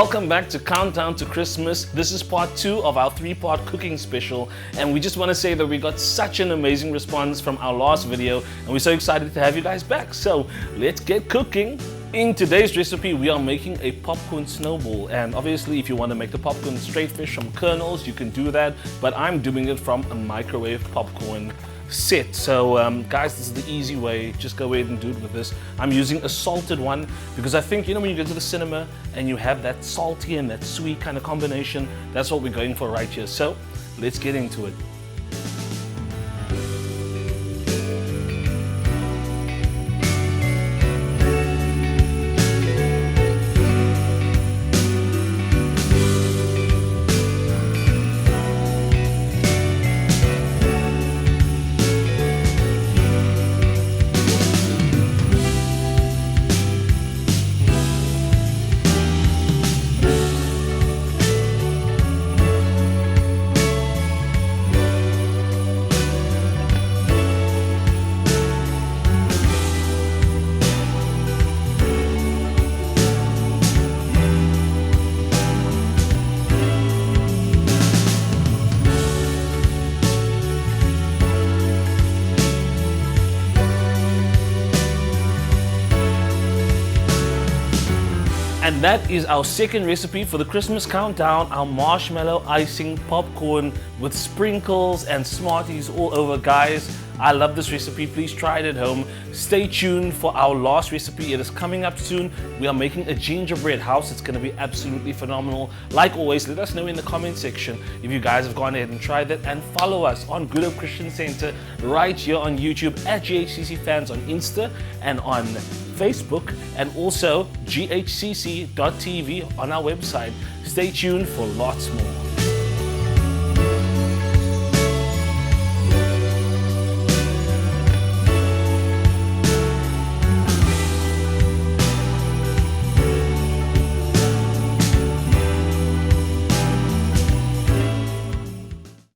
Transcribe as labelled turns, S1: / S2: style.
S1: Welcome back to Countdown to Christmas. This is part 2 of our 3-part cooking special, and we just want to say that we got such an amazing response from our last video, and we're so excited to have you guys back. So let's get cooking. In today's recipe, we are making a popcorn snowball, and obviously if you want to make the popcorn straight fish from kernels, you can do that, but I'm doing it from a microwave popcorn set. So guys, this is the easy way. Just go ahead and do it with this. I'm using a salted one because I think, you know, when you go to the cinema and you have that salty and that sweet kind of combination, that's what we're going for right here. So let's get into it. And that is our second recipe for the Christmas countdown, our marshmallow icing popcorn with sprinkles and Smarties all over. Guys, I love this recipe. Please try it at home. Stay tuned for our last recipe. It is coming up soon. We are making a gingerbread house. It's going to be absolutely phenomenal. Like always, let us know in the comment section if you guys have gone ahead and tried that, and follow us on Good Hope Christian Center right here on YouTube, at GHCC Fans on Insta and on Facebook, and also ghcc.tv on our website. Stay tuned for lots more.